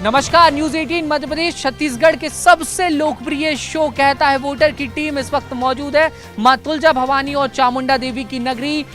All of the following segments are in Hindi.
नमस्कार, न्यूज 18 मध्य प्रदेश छत्तीसगढ़ के सबसे लोकप्रिय शो कहता है वोटर की टीम इस वक्त मौजूद है मां तुलजा भवानी और चामुंडा देवी की नगरी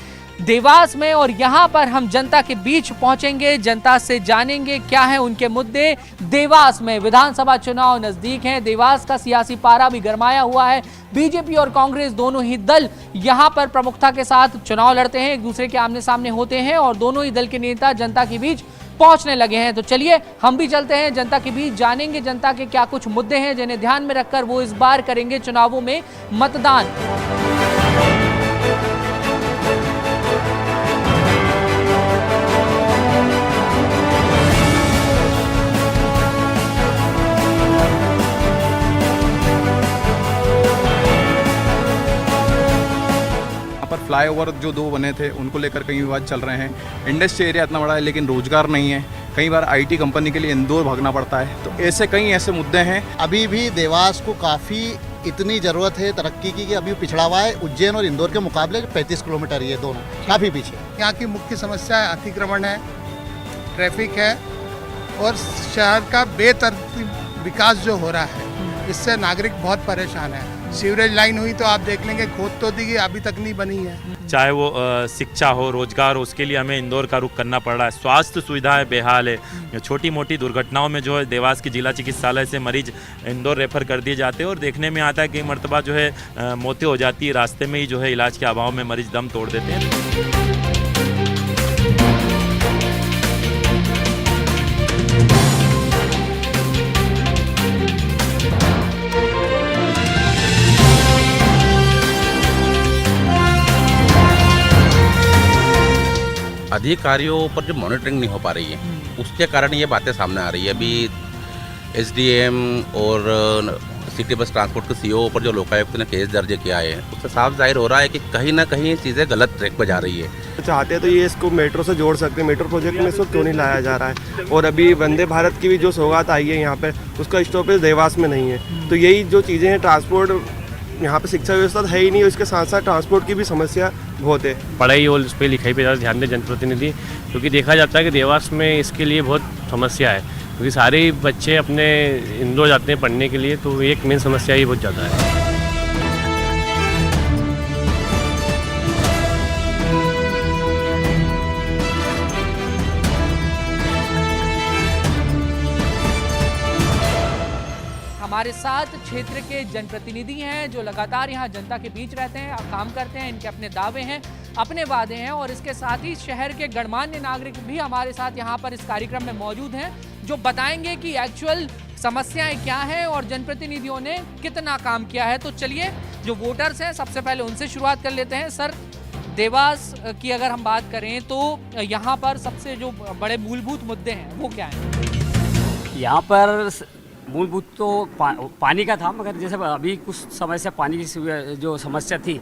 देवास में। और यहां पर हम जनता के बीच पहुंचेंगे, जनता से जानेंगे क्या है उनके मुद्दे। देवास में विधानसभा चुनाव नजदीक हैं, देवास का सियासी पारा भी गरमाया हुआ है। बीजेपी और कांग्रेस दोनों ही दल यहां पर प्रमुखता के साथ चुनाव लड़ते हैं, एक दूसरे के आमने सामने होते हैं और दोनों ही दल के नेता जनता के बीच पहुंचने लगे हैं। तो चलिए हम भी चलते हैं जनता के बीच, जानेंगे जनता के क्या कुछ मुद्दे हैं जिन्हें ध्यान में रखकर वो इस बार करेंगे चुनावों में मतदान। पर फ्लाईओवर जो दो बने थे उनको लेकर कई विवाद चल रहे हैं। इंडस्ट्री एरिया इतना बड़ा है लेकिन रोजगार नहीं है। कई बार आईटी कंपनी के लिए इंदौर भागना पड़ता है। तो ऐसे मुद्दे हैं। अभी भी देवास को काफ़ी इतनी ज़रूरत है तरक्की की कि अभी पिछड़ा हुआ है। उज्जैन और इंदौर के मुकाबले 35 किलोमीटर ये दोनों काफ़ी पीछे। यहाँ की मुख्य समस्या है अतिक्रमण है, ट्रैफिक है और शहर का बेतरतीब विकास जो हो रहा है, इससे नागरिक बहुत परेशान है। सीवरेज लाइन हुई तो आप देख लेंगे, खोद तो दी, अभी तक नहीं बनी है। चाहे वो शिक्षा हो, रोजगार हो, उसके लिए हमें इंदौर का रुख करना पड़ रहा है। स्वास्थ्य सुविधाएं बेहाल है। छोटी मोटी दुर्घटनाओं में जो है देवास के जिला चिकित्सालय से मरीज इंदौर रेफर कर दिए जाते हैं और देखने में आता है कि मर्तबा जो है मौतें हो जाती है, रास्ते में ही जो है इलाज के अभाव में मरीज दम तोड़ देते हैं। अधिकारियों पर जो मॉनिटरिंग नहीं हो पा रही है, उसके कारण ये बातें सामने आ रही है। अभी एसडीएम और सिटी बस ट्रांसपोर्ट के सीईओ पर जो लोकायुक्त ने केस दर्ज किया है, उससे साफ जाहिर हो रहा है कि कहीं ना कहीं चीज़ें गलत ट्रैक पर जा रही है। चाहते हैं तो ये इसको मेट्रो से जोड़ सकते हैं। मेट्रो प्रोजेक्ट में इसको क्यों नहीं लाया जा रहा है? और अभी वंदे भारत की भी जो सौगात आई है यहाँ पे, उसका स्टॉपेज देवास में नहीं है। तो यही जो चीज़ें हैं, ट्रांसपोर्ट यहाँ पे शिक्षा व्यवस्था है ही नहीं, इसके साथ साथ ट्रांसपोर्ट की भी समस्या बहुत है। पढ़ाई और उस पर लिखाई पे ज़्यादा ध्यान दें जनप्रतिनिधि, क्योंकि देखा जाता है कि देवास में इसके लिए बहुत समस्या है, क्योंकि सारे बच्चे अपने इंदौर जाते हैं पढ़ने के लिए, तो एक मेन समस्या ही बहुत ज़्यादा है। हमारे साथ क्षेत्र के जनप्रतिनिधि हैं जो लगातार यहाँ जनता के बीच रहते हैं, काम करते हैं। इनके अपने दावे हैं, अपने वादे हैं और इसके साथ ही शहर के गणमान्य नागरिक भी हमारे साथ यहाँ पर इस कार्यक्रम में मौजूद हैं जो बताएंगे कि एक्चुअल समस्याएं क्या हैं और जनप्रतिनिधियों ने कितना काम किया है। तो चलिए जो वोटर्स हैं सबसे पहले उनसे शुरुआत कर लेते हैं। सर, देवास की अगर हम बात करें तो यहाँ पर सबसे जो बड़े मूलभूत मुद्दे हैं वो क्या हैं? यहाँ पर मूलभूत तो पानी का था, मगर जैसे अभी कुछ समय से पानी की जो समस्या थी,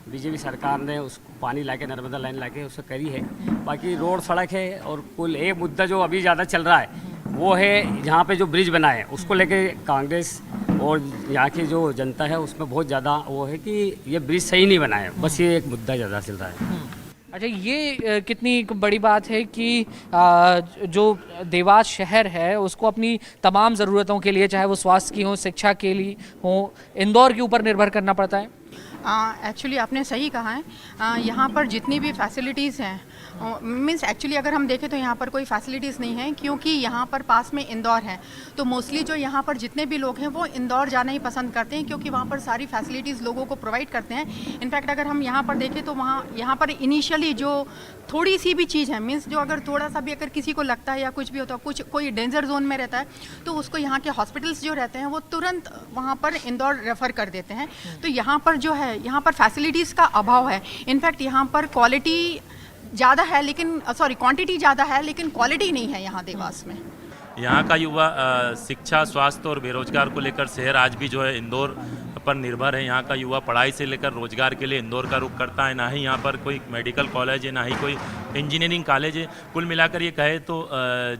बीजेपी सरकार ने उसको पानी लाके नर्मदा लाइन लाके उसको करी है। बाकी रोड सड़क है और कुल एक मुद्दा जो अभी ज़्यादा चल रहा है वो है यहाँ पे जो ब्रिज बना है, उसको लेके कांग्रेस और यहाँ की जो जनता है उसमें बहुत ज़्यादा वो है कि ये ब्रिज सही नहीं बना है। बस ये एक मुद्दा ज़्यादा चल रहा है। अच्छा, ये कितनी बड़ी बात है कि जो देवास शहर है उसको अपनी तमाम ज़रूरतों के लिए, चाहे वो स्वास्थ्य की हो, शिक्षा के लिए हो, इंदौर के ऊपर निर्भर करना पड़ता है। एक्चुअली आपने सही कहा है। यहाँ पर जितनी भी फैसिलिटीज़ हैं, मीन्स एक्चुअली अगर हम देखें तो यहाँ पर कोई फैसिलिटीज़ नहीं है, क्योंकि यहाँ पर पास में इंदौर है। तो मोस्टली जो यहाँ पर जितने भी लोग हैं वो इंदौर जाना ही पसंद करते हैं, क्योंकि वहाँ पर सारी फैसिलिटीज़ लोगों को प्रोवाइड करते हैं। इनफैक्ट अगर हम यहाँ पर देखें तो यहाँ पर इनिशियली जो थोड़ी सी भी चीज़ है, मीन्स जो अगर थोड़ा सा भी अगर किसी को लगता है या कुछ भी होता है, कोई डेंजर जोन में रहता है, तो उसको यहाँ के हॉस्पिटल्स जो रहते हैं वो तुरंत वहाँ पर इंदौर रेफ़र कर देते हैं। तो यहाँ पर जो है, यहाँ पर फैसिलिटीज़ का अभाव है। इनफैक्ट यहाँ पर क्वालिटी ज़्यादा है लेकिन क्वांटिटी ज़्यादा है लेकिन क्वालिटी नहीं है यहाँ देवास में। यहाँ का युवा शिक्षा, स्वास्थ्य और बेरोजगार को लेकर शहर आज भी जो है इंदौर पर निर्भर है। यहाँ का युवा पढ़ाई से लेकर रोजगार के लिए इंदौर का रुख करता है। ना ही यहाँ पर कोई मेडिकल कॉलेज है, ना ही कोई इंजीनियरिंग कॉलेज है। कुल मिलाकर ये कहे तो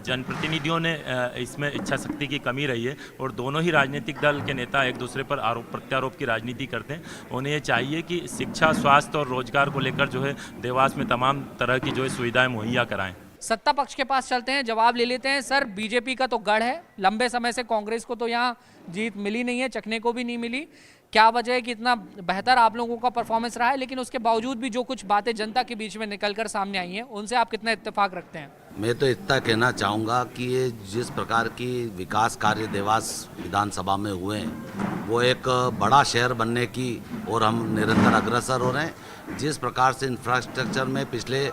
जनप्रतिनिधियों ने इसमें इच्छा शक्ति की कमी रही है और दोनों ही राजनीतिक दल के नेता एक दूसरे पर आरोप प्रत्यारोप की राजनीति करते हैं। उन्हें ये चाहिए कि शिक्षा, स्वास्थ्य और रोजगार को लेकर जो है देवास में तमाम तरह की जो है सुविधाएँ मुहैया कराएँ। सत्ता पक्ष के पास चलते हैं, जवाब ले लेते हैं। सर, बीजेपी का तो गढ़ है, लंबे समय से कांग्रेस को तो यहाँ जीत मिली नहीं है, चखने को भी नहीं मिली। क्या वजह है कि इतना बेहतर आप लोगों का परफॉर्मेंस रहा है, लेकिन उसके बावजूद भी जो कुछ बातें जनता के बीच में निकलकर सामने आई हैं, उनसे आप कितना इत्तेफाक रखते हैं? मैं तो इतना कहना चाहूँगा कि ये जिस प्रकार की विकास कार्य देवास विधानसभा में हुए हैं, वो एक बड़ा शहर बनने की और हम निरंतर अग्रसर हो रहे हैं। जिस प्रकार से इंफ्रास्ट्रक्चर में पिछले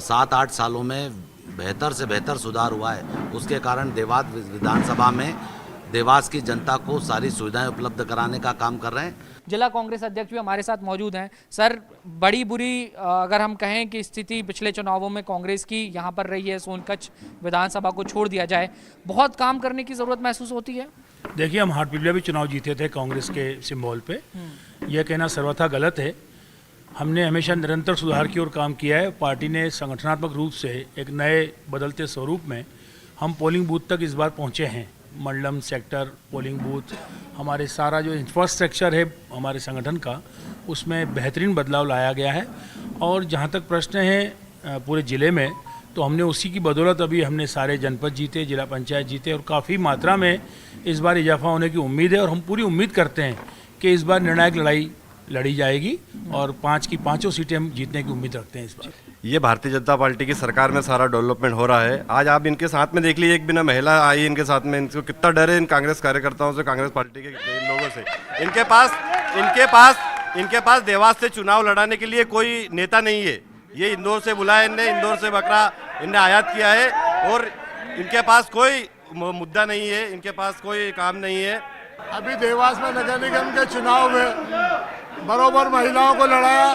7-8 सालों में बेहतर से बेहतर सुधार हुआ है, उसके कारण देवास विधानसभा में देवास की जनता को सारी सुविधाएं उपलब्ध कराने का काम कर रहे हैं। जिला कांग्रेस अध्यक्ष भी हमारे साथ मौजूद हैं। सर, बड़ी बुरी अगर हम कहें कि स्थिति पिछले चुनावों में कांग्रेस की यहाँ पर रही है, सोनकच्छ विधानसभा को छोड़ दिया जाए, बहुत काम करने की ज़रूरत महसूस होती है। देखिए, हम हाटपिपलिया भी चुनाव जीते थे कांग्रेस के सिंबल पे, यह कहना सर्वथा गलत है। हमने हमेशा निरंतर सुधार की ओर काम किया है। पार्टी ने संगठनात्मक रूप से एक नए बदलते स्वरूप में हम पोलिंग बूथ तक इस बार पहुँचे हैं। मंडलम सेक्टर पोलिंग बूथ, हमारे सारा जो इंफ्रास्ट्रक्चर है हमारे संगठन का, उसमें बेहतरीन बदलाव लाया गया है। और जहाँ तक प्रश्न है पूरे ज़िले में, तो हमने उसी की बदौलत अभी हमने सारे जनपद जीते, जिला पंचायत जीते, और काफ़ी मात्रा में इस बार इजाफा होने की उम्मीद है। और हम पूरी उम्मीद करते हैं कि इस बार निर्णायक लड़ाई लड़ी जाएगी और 5 की 5 सीटें हम जीतने की उम्मीद रखते हैं इस बार। ये भारतीय जनता पार्टी की सरकार में सारा डेवलपमेंट हो रहा है। आज आप इनके साथ में देख लीजिए, एक बिना महिला आई इनके साथ में, इनको कितना डर है इन कांग्रेस कार्यकर्ताओं से, कांग्रेस पार्टी के लोगों से। इनके पास देवास से चुनाव लड़ाने के लिए कोई नेता नहीं है। ये इंदौर से बुलाया इनने, इंदौर से बकरा इनने आयात किया है, और इनके पास कोई मुद्दा नहीं है, इनके पास कोई काम नहीं है। अभी देवास में नगर निगम के चुनाव में बरोबर महिलाओं को लड़ाया,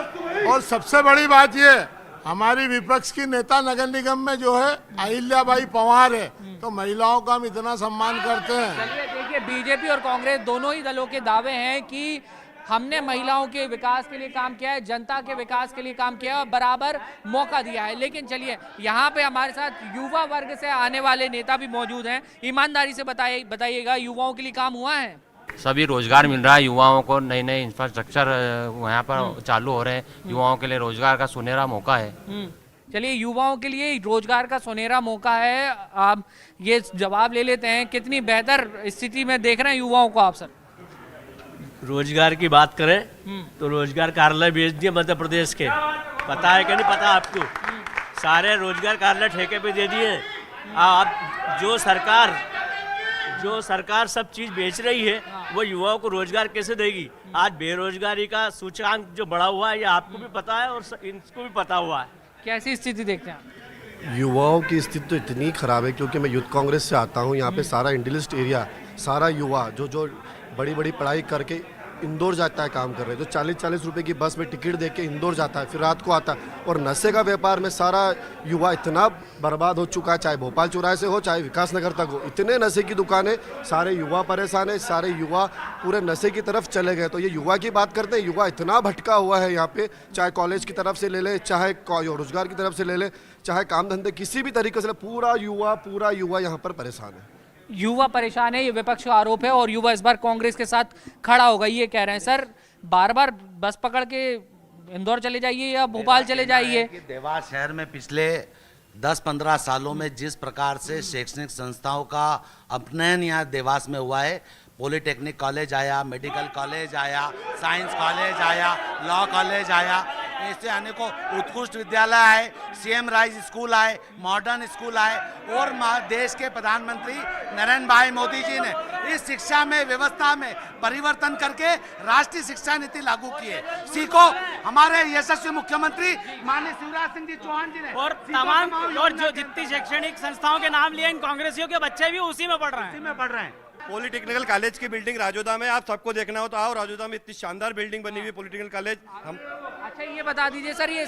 और सबसे बड़ी बात ये, हमारी विपक्ष की नेता नगर निगम में जो है अहिल्याबाई पवार है, तो महिलाओं का हम इतना सम्मान करते हैं। चलिए, देखिए, बीजेपी और कांग्रेस दोनों ही दलों के दावे हैं कि हमने महिलाओं के विकास के लिए काम किया है, जनता के विकास के लिए काम किया है, बराबर मौका दिया है। लेकिन चलिए, यहाँ पे हमारे साथ युवा वर्ग से आने वाले नेता भी मौजूद हैं। ईमानदारी से बताइएगा, युवाओं के लिए काम हुआ है? सभी रोजगार मिल रहा है युवाओं को, नए नए इंफ्रास्ट्रक्चर यहाँ पर चालू हो रहे हैं। युवाओं के लिए रोजगार का सुनहरा मौका है। चलिए, युवाओं के लिए रोजगार का सुनहरा मौका है। आप ये जवाब ले लेते हैं, कितनी बेहतर स्थिति में देख रहे हैं युवाओं को आप? सर, रोजगार की बात करें तो रोजगार कार्यालय भेज दिए मध्य प्रदेश के, पता है कि नहीं पता आपको? सारे रोजगार कार्यालय ठेके पे दे दिए। आप जो सरकार सब चीज़ बेच रही है, वो युवाओं को रोजगार कैसे देगी? आज बेरोजगारी का सूचकांक जो बढ़ा हुआ है, ये आपको भी पता है और इनको भी पता हुआ है। कैसी स्थिति देखते हैं आप? युवाओं की स्थिति तो इतनी खराब है, क्योंकि मैं यूथ कांग्रेस से आता हूँ। यहाँ पे सारा इंडस्ट्रियल एरिया, सारा युवा जो बड़ी बड़ी पढ़ाई करके इंदौर जाता है काम कर रहे हैं, तो 40-40 रुपए की बस में टिकट दे के इंदौर जाता है, फिर रात को आता है। और नशे का व्यापार में सारा युवा इतना बर्बाद हो चुका है, चाहे भोपाल चौराहे से हो, चाहे विकास नगर तक हो, इतने नशे की दुकानें, सारे युवा परेशान है, सारे युवा पूरे नशे की तरफ चले गए। तो ये युवा की बात करते हैं, युवा इतना भटका हुआ है यहाँ पे, चाहे कॉलेज की तरफ से ले ले, चाहे रोजगार की तरफ से ले ले, चाहे काम धंधे किसी भी तरीके से, पूरा युवा यहाँ पर परेशान है। युवा परेशान है, ये विपक्ष का आरोप है, और युवा इस बार कांग्रेस के साथ खड़ा होगा, ये कह रहे हैं। सर, बार बार बस पकड़ के इंदौर चले जाइए या भोपाल चले जाइए। देवास शहर में पिछले 10-15 सालों में जिस प्रकार से शैक्षणिक संस्थाओं का अपनयन यहाँ देवास में हुआ है, पॉलिटेक्निक कॉलेज आया, मेडिकल कॉलेज आया, साइंस कॉलेज आया, लॉ कॉलेज आया, ऐसे अनेकों उत्कृष्ट विद्यालय आए, CM राइज स्कूल आए, मॉडर्न स्कूल आए, और देश के प्रधानमंत्री नरेंद्र भाई मोदी जी ने इस शिक्षा में व्यवस्था में परिवर्तन करके राष्ट्रीय शिक्षा नीति लागू की है। सीखो हमारे यशस्वी मुख्यमंत्री माननीय शिवराज सिंह जी चौहान जी ने, और तमाम और जो जितनी शैक्षणिक संस्थाओं के नाम लिए इन कांग्रेसियों के बच्चे भी उसी में पढ़ रहे हैं। पॉलिटेक्निकल कॉलेज की बिल्डिंग राजोदा में, आप सबको देखना हो तो आओ, राजोदा में इतनी शानदार बिल्डिंग बनी हुई पॉलिटेक्निकल कॉलेज। हम अच्छा, ये बता दीजिए सर, ये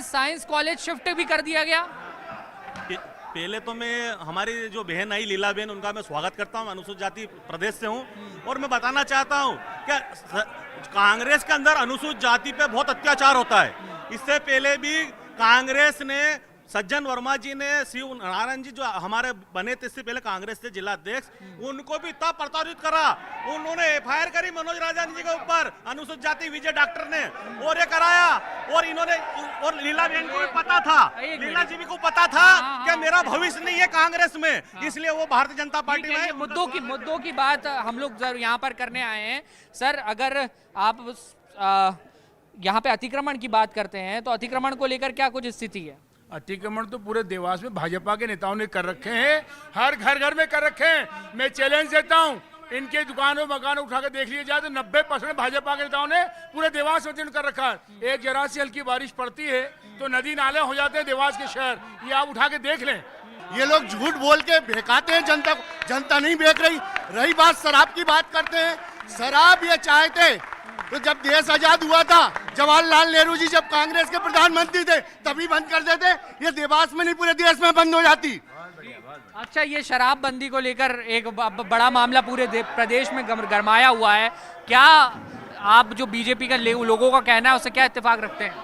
साइंस कॉलेज शिफ्ट भी कर दिया गया? पहले तो मैं हमारी जो बहन आई लीला बहन, उनका मैं स्वागत करता हूँ। अनुसूचित जाति प्रदेश से हूँ, और मैं बताना चाहता हूँ कि कांग्रेस के अंदर अनुसूचित जाति पे बहुत अत्याचार होता है। इससे पहले भी कांग्रेस ने सज्जन वर्मा जी ने शिव नारायण जी जो हमारे बने थे इससे पहले कांग्रेस के जिला अध्यक्ष, उनको भी इतना प्रताड़ित करा। उन्होंने एफआईआर करी मनोज राजानी जी के ऊपर, अनुसूचित जाति विजय डॉक्टर ने, और ये कराया। और इन्होंने और लीला बहन को भी पता था, लीला जी को पता था कि मेरा भविष्य नहीं है कांग्रेस में, इसलिए वो भारतीय जनता पार्टी में। मुद्दों की बात हम लोग यहाँ पर करने आए हैं। सर, अगर आप यहाँ पे अतिक्रमण की बात करते हैं तो अतिक्रमण को लेकर क्या कुछ स्थिति है? अतिक्रमण तो पूरे देवास में भाजपा के नेताओं ने कर रखे हैं, हर घर में कर रखे हैं। मैं चैलेंज देता हूं, इनके दुकानों मकान उठा के देख लिए जाए तो 90% भाजपा के नेताओं ने पूरे देवास में कर रखा है। एक जरा सी हल्की बारिश पड़ती है तो नदी नाले हो जाते हैं देवास के शहर, ये आप उठा के देख लें। ये लोग झूठ बोल के बहकाते हैं जनता को, जनता नहीं बहक रही। रही बात शराब की बात करते हैं, शराब ये चाहते तो जब देश आजाद हुआ था, जवाहरलाल नेहरू जी जब कांग्रेस के प्रधानमंत्री थे तभी बंद कर देते, ये देवास में नहीं पूरे देश में बंद हो जाती। अच्छा, ये शराबबंदी को लेकर एक बड़ा मामला पूरे प्रदेश में गरमाया हुआ है। क्या आप जो बीजेपी का लोगों का कहना है उससे क्या इत्तेफाक रखते हैं?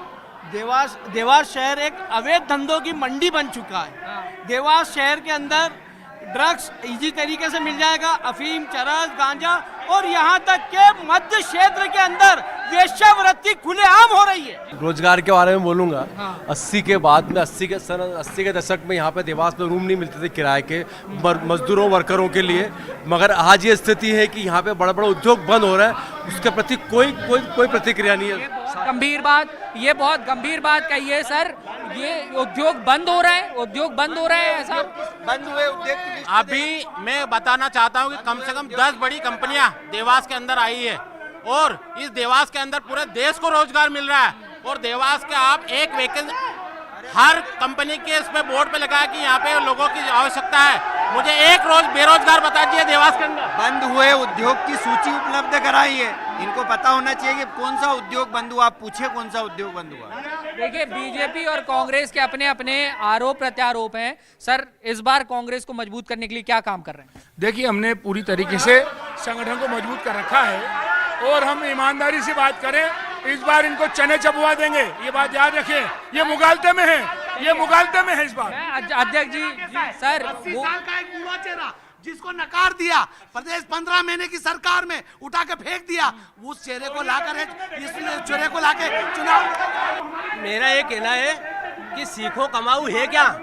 देवास शहर एक अवैध धंधों की मंडी बन चुका है। देवास शहर के अंदर ड्रग्स इजी तरीके से मिल जाएगा, अफीम, चरस, गांजा, और यहाँ तक के मध्य क्षेत्र के अंदर वेश्यावृत्ति खुलेआम हो रही है। रोजगार के बारे में बोलूंगा, 80 के बाद में 80 के दशक में यहाँ पे देवास में रूम नहीं मिलते थे किराए के मजदूरों वर्करों के लिए, मगर आज ये स्थिति है कि यहाँ पे बड़ा बड़ा उद्योग बंद हो रहा है, उसके प्रति कोई प्रतिक्रिया नहीं है। ये बहुत गंभीर बात कही है सर। ये उद्योग बंद हो रहा है ऐसा बंद हुए उद्योग। अभी मैं बताना चाहता हूँ कि कम से कम 10 बड़ी कंपनियां देवास के अंदर आई है, और इस देवास के अंदर पूरे देश को रोजगार मिल रहा है। और देवास के आप एक वैकेंसी हर कंपनी के इस पे बोर्ड पे लगा है कि यहाँ पे लोगों की आवश्यकता है। मुझे एक रोज बेरोजगार बता दीजिए देवास के अंदर। बंद हुए उद्योग की सूची उपलब्ध कराई है, इनको पता होना चाहिए कि कौन सा उद्योग बंद हुआ। आप पूछे कौन सा उद्योग बंद हुआ। देखिए, बीजेपी और कांग्रेस के अपने अपने आरोप प्रत्यारोप हैं। सर, इस बार कांग्रेस को मजबूत करने के लिए क्या काम कर रहे हैं? देखिए, हमने पूरी तरीके से संगठन को मजबूत कर रखा है, और हम ईमानदारी से बात करें, इस बार इनको चने चबवा देंगे, ये बात याद रखें। ये मुगालते में है इस बार। अध्यक्ष जी, सर 80 साल का एक बुरा चेहरा जिसको नकार दिया प्रदेश 15 महीने की सरकार में उठा के फेंक दिया, उस चेहरे को लाकर चुनाव। मेरा ये कहना है कि सीखो कमाऊ है क्या?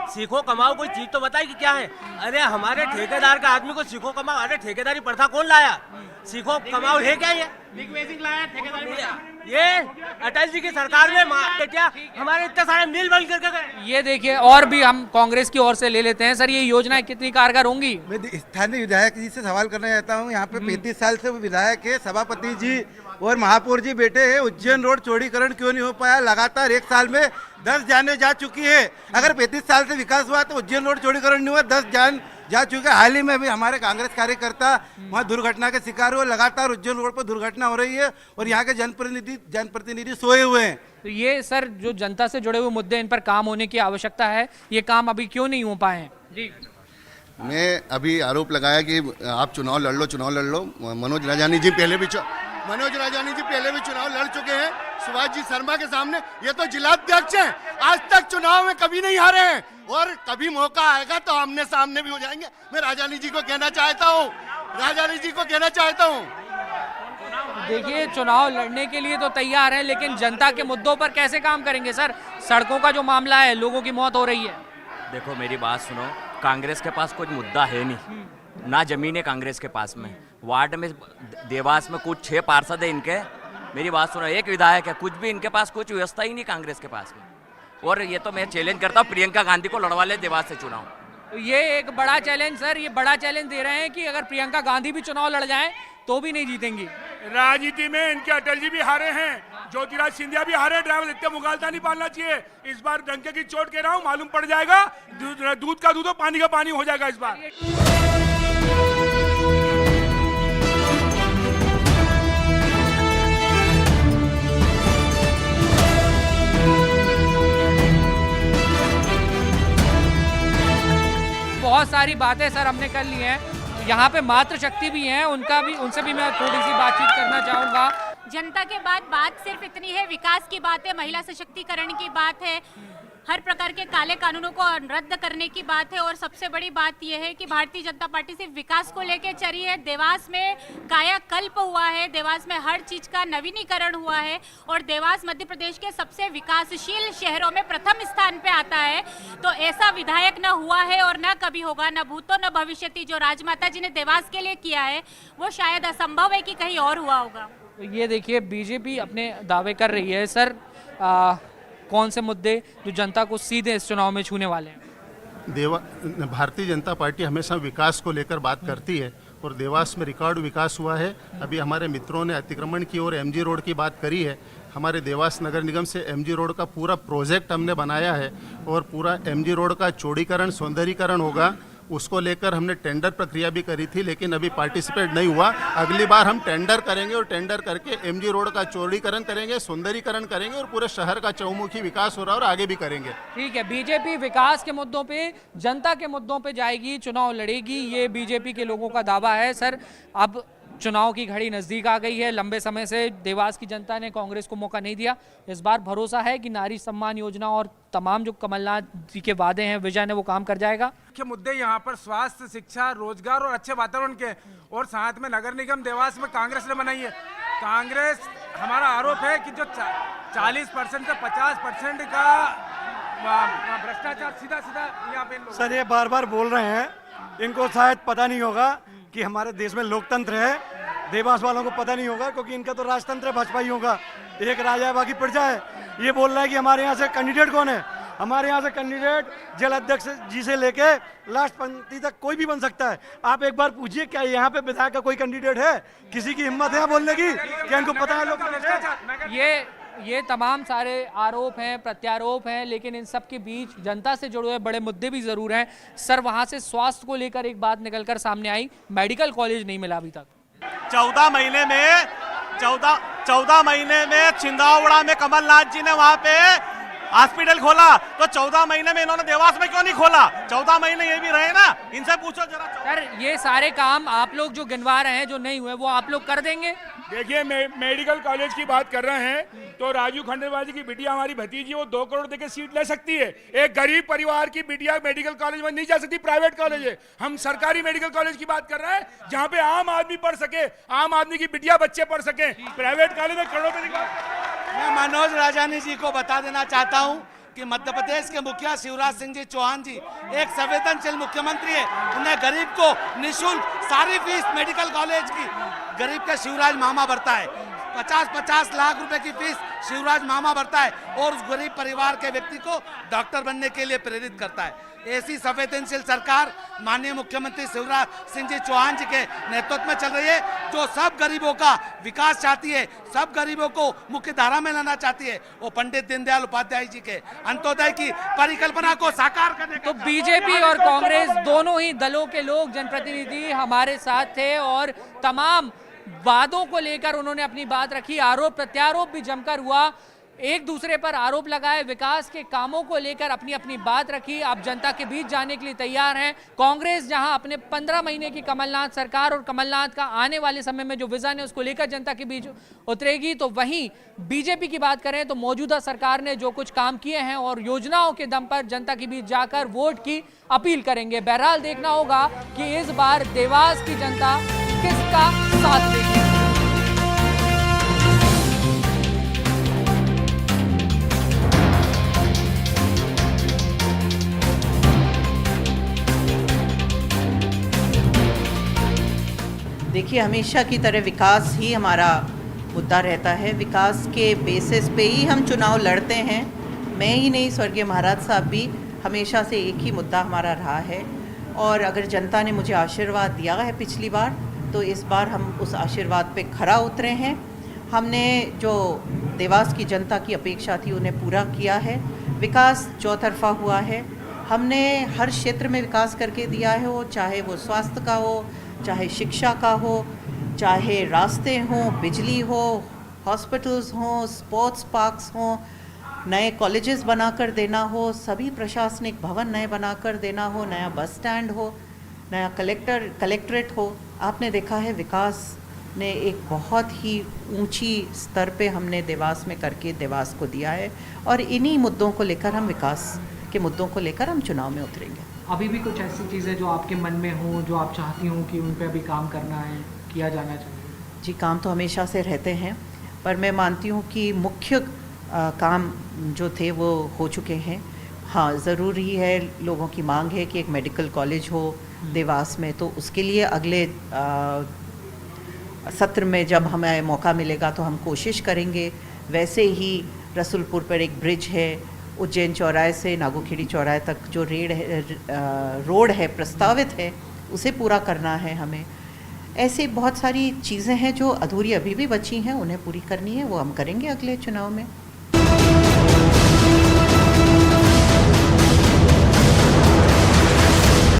सीखो कमाऊ कोई चीज तो बताए कि क्या है। अरे हमारे ठेकेदार का आदमी को सीखो कमाओ, अरे ठेकेदारी प्रथा कौन लाया? सीखो कमाओ है क्या? ये अटल जी की सरकार में क्या हमारे इतने सारे मिल बंद करके गए। ये देखिए, और भी हम कांग्रेस की ओर से ले लेते हैं। सर, ये योजनाएं कितनी कारगर होंगी? मैं स्थानीय विधायक जी से सवाल करना चाहता हूँ। यहाँ पे 35 साल से विधायक है, सभापति जी और महापौर जी बैठे हैं। उज्जैन रोड चौड़ीकरण क्यों नहीं हो पाया? लगातार एक साल में 10 जाने जा चुकी है। अगर 35 साल से विकास हुआ तो उज्जैन रोड चौड़ीकरण नहीं हुआ, 10 जान जा चुके। हाल ही में भी हमारे कांग्रेस कार्यकर्ता वहाँ दुर्घटना के शिकार हुए। लगातार उज्जैन रोड पर दुर्घटना हो रही है और यहाँ के जनप्रतिनिधि सोए हुए हैं। तो ये सर, जो जनता से जुड़े हुए मुद्दे, इन पर काम होने की आवश्यकता है। ये काम अभी क्यों नहीं हो पाए हैं? जी, मैं अभी आरोप लगाया कि आप चुनाव लड़ लो। मनोज राजानी जी पहले भी चुनाव लड़ चुके हैं सुभाष जी शर्मा के सामने। ये तो जिलाध्यक्ष हैं, आज तक चुनाव में कभी नहीं हारे हैं, और कभी मौका आएगा तो आमने सामने भी हो जाएंगे। मैं राजानी जी को कहना चाहता हूँ। देखिए, चुनाव लड़ने के लिए तो तैयार है, लेकिन जनता के मुद्दों पर कैसे काम करेंगे सर? सड़कों का जो मामला है, लोगों की मौत हो रही है। देखो, मेरी बात सुनो, कांग्रेस के पास कोई मुद्दा है नहीं, ना जमीन है कांग्रेस के पास में। वार्ड में देवास में कुछ 6 पार्षद है इनके। मेरी बात सुनो, एक विधायक है, कुछ भी इनके पास कुछ व्यवस्था ही नहीं कांग्रेस के पास में। और ये तो मैं चैलेंज करता हूँ, प्रियंका गांधी को लड़वा ले देवास से चुनाव। तो ये एक बड़ा चैलेंज सर, ये बड़ा चैलेंज दे रहे हैं कि अगर प्रियंका गांधी भी चुनाव लड़ जाएं तो भी नहीं जीतेंगी। राजनीति में इनके अटल जी भी हारे हैं, ज्योतिराज सिंधिया भी हारे। ड्राइवर इतने मुगालता नहीं पालना चाहिए। इस बार डंके की चोट कह रहा हूँ, मालूम पड़ जाएगा। दूध का दूध और पानी का पानी हो जाएगा इस बार। बहुत सारी बातें सर हमने कर ली हैं। यहाँ पे मातृशक्ति भी हैं, उनसे भी मैं थोड़ी सी बातचीत करना चाहूँगा। जनता के बात सिर्फ इतनी है, विकास की बात है, महिला सशक्तिकरण की बात है, हर प्रकार के काले कानूनों को रद्द करने की बात है। और सबसे बड़ी बात यह है कि भारतीय जनता पार्टी सिर्फ विकास को लेकर चली है। देवास में कायाकल्प हुआ है, देवास में हर चीज का नवीनीकरण हुआ है और देवास मध्य प्रदेश के सबसे विकासशील शहरों में प्रथम स्थान पे आता है। तो ऐसा विधायक न हुआ है और न कभी होगा, न भूतो न भविष्यति। जो राजमाता जी ने देवास के लिए किया है वो शायद असंभव है कि कहीं और हुआ होगा। तो ये देखिए बीजेपी अपने दावे कर रही है। सर कौन से मुद्दे जो जनता को सीधे इस चुनाव में छूने वाले हैं? भारतीय जनता पार्टी हमेशा विकास को लेकर बात करती है और देवास में रिकॉर्ड विकास हुआ है। अभी हमारे मित्रों ने अतिक्रमण की और एमजी रोड की बात करी है। हमारे देवास नगर निगम से एमजी रोड का पूरा प्रोजेक्ट हमने बनाया है और पूरा एमजी रोड का चौड़ीकरण सौंदर्यीकरण होगा। उसको लेकर हमने टेंडर प्रक्रिया भी करी थी, लेकिन अभी पार्टिसिपेट नहीं हुआ। अगली बार हम टेंडर करेंगे और टेंडर करके एमजी रोड का चौड़ीकरण करेंगे, सौंदर्यीकरण करेंगे और पूरे शहर का चौमुखी विकास हो रहा है और आगे भी करेंगे। ठीक है, बीजेपी विकास के मुद्दों पे, जनता के मुद्दों पे जाएगी, चुनाव लड़ेगी, ये बीजेपी के लोगों का दावा है। सर अब चुनाव की घड़ी नजदीक आ गई है। लंबे समय से देवास की जनता ने कांग्रेस को मौका नहीं दिया। इस बार भरोसा है कि नारी सम्मान योजना और तमाम जो कमलनाथ जी के वादे हैं, विजन है, वो काम कर जाएगा। मुख्य मुद्दे यहाँ पर स्वास्थ्य, शिक्षा, रोजगार और अच्छे वातावरण के, और साथ में नगर निगम देवास में कांग्रेस ने बनाई है। कांग्रेस, हमारा आरोप है कि जो 40% से 50% का भ्रष्टाचार सीधा यहाँ पे सर ये बार बार बोल रहे हैं, इनको शायद पता नहीं होगा कि हमारे देश में लोकतंत्र है। देवास वालों को पता नहीं होगा क्योंकि इनका तो राजतंत्र है, भाजपाइयों का। एक राजा है बाकी प्रजा है। ये बोल रहा है कि हमारे यहाँ से कैंडिडेट कौन है। हमारे यहाँ से कैंडिडेट जेल अध्यक्ष जी से लेके लास्ट पंक्ति तक कोई भी बन सकता है। आप एक बार पूछिए क्या यहाँ पे विधायक का कोई कैंडिडेट है? किसी की हिम्मत है बोलने की? क्या इनको पता है लोग? ये तमाम सारे आरोप हैं, प्रत्यारोप हैं, लेकिन इन सब के बीच जनता से जुड़े हुए बड़े मुद्दे भी जरूर हैं। सर वहां से स्वास्थ्य को लेकर एक बात निकलकर सामने आई, मेडिकल कॉलेज नहीं मिला अभी तक। 14 महीने में छिंदवाड़ा में कमलनाथ जी ने वहां पे हॉस्पिटल खोला, तो 14 महीने में इन्होंने देवास में क्यों नहीं खोला? 14 महीने ये भी रहे ना, इनसे पूछो जरा। सर ये सारे काम आप लोग जो गिनवा रहे हैं, जो नहीं हुए, वो आप लोग कर देंगे? देखिए मेडिकल कॉलेज की बात कर रहे हैं तो राजू खंडेलवाल जी की बिटिया, हमारी भतीजी, वो 2 करोड़ देके सीट ले सकती है। एक गरीब परिवार की बिटिया मेडिकल कॉलेज में नहीं जा सकती, प्राइवेट कॉलेज है। हम सरकारी मेडिकल कॉलेज की बात कर रहे हैं जहाँ पे आम आदमी पढ़ सके, आम आदमी की बिटिया बच्चे पढ़ सके। प्राइवेट कॉलेज में करोड़ों रुपए। मैं मनोज राजानी जी को बता देना चाहता हूं कि मध्य प्रदेश के मुखिया शिवराज सिंह जी चौहान जी एक संवेदनशील मुख्यमंत्री है। उन्हें गरीब को निःशुल्क सारी फीस मेडिकल कॉलेज की गरीब के शिवराज मामा भरता है। 50-50 लाख रुपए की फीस शिवराज मामा भरता है और उस गरीब परिवार के व्यक्ति को डॉक्टर बनने के लिए प्रेरित करता है। ऐसी संवेदनशील सरकार माननीय मुख्यमंत्री शिवराज सिंह जी चौहान जी के नेतृत्व में चल रही है, जो सब गरीबों का विकास चाहती है, सब गरीबों को मुख्य धारा में लाना चाहती है। वो पंडित दीनदयाल उपाध्याय जी के अंत्योदय की परिकल्पना को साकार करने। तो बीजेपी और कांग्रेस दोनों ही दलों के लोग, जनप्रतिनिधि हमारे साथ थे और तमाम वादों को लेकर उन्होंने अपनी बात रखी। आरोप प्रत्यारोप भी जमकर हुआ, एक दूसरे पर आरोप लगाए, विकास के कामों को लेकर अपनी अपनी बात रखी। आप जनता के बीच जाने के लिए तैयार हैं। कांग्रेस जहां अपने 15 महीने की कमलनाथ सरकार और कमलनाथ का आने वाले समय में जो विजन है उसको लेकर जनता के बीच उतरेगी, तो वहीं बीजेपी की बात करें तो मौजूदा सरकार ने जो कुछ काम किए हैं और योजनाओं के दम पर जनता के बीच जाकर वोट की अपील करेंगे। बहरहाल देखना होगा कि इस बार देवास की जनता किसका साथ देगी। देखिए हमेशा की तरह विकास ही हमारा मुद्दा रहता है। विकास के बेसिस पे ही हम चुनाव लड़ते हैं। मैं ही नहीं, स्वर्गीय महाराज साहब भी, हमेशा से एक ही मुद्दा हमारा रहा है। और अगर जनता ने मुझे आशीर्वाद दिया है पिछली बार, तो इस बार हम उस आशीर्वाद पे खरा उतरे हैं। हमने जो देवास की जनता की अपेक्षा थी उन्हें पूरा किया है। विकास चौतरफा हुआ है। हमने हर क्षेत्र में विकास करके दिया है, वो चाहे वो स्वास्थ्य का हो, चाहे शिक्षा का हो, चाहे रास्ते हों, बिजली हो, हॉस्पिटल्स हों, स्पोर्ट्स पार्क्स हों, नए कॉलेजेस बनाकर देना हो, सभी प्रशासनिक भवन नए बनाकर देना हो, नया बस स्टैंड हो, नया कलेक्ट्रेट हो। आपने देखा है विकास ने एक बहुत ही ऊंची स्तर पे हमने देवास में करके देवास को दिया है, और इन्हीं मुद्दों को लेकर हम विकास के मुद्दों को लेकर हम चुनाव में उतरेंगे। अभी भी कुछ ऐसी चीज़ें जो आपके मन में हो, जो आप चाहती हो कि उन पे अभी काम करना है, किया जाना चाहिए? जी, काम तो हमेशा से रहते हैं, पर मैं मानती हूँ कि मुख्य काम जो थे वो हो चुके हैं। हाँ, ज़रूरी है, लोगों की मांग है कि एक मेडिकल कॉलेज हो देवास में, तो उसके लिए अगले सत्र में जब हमें मौका मिलेगा तो हम कोशिश करेंगे। वैसे ही रसूलपुर पर एक ब्रिज है, उज्जैन चौराहे से नागोखेड़ी चौराहे तक जो रोड है प्रस्तावित है, उसे पूरा करना है हमें। ऐसे बहुत सारी चीज़ें हैं जो अधूरी अभी भी बची हैं, उन्हें पूरी करनी है, वो हम करेंगे अगले चुनाव में।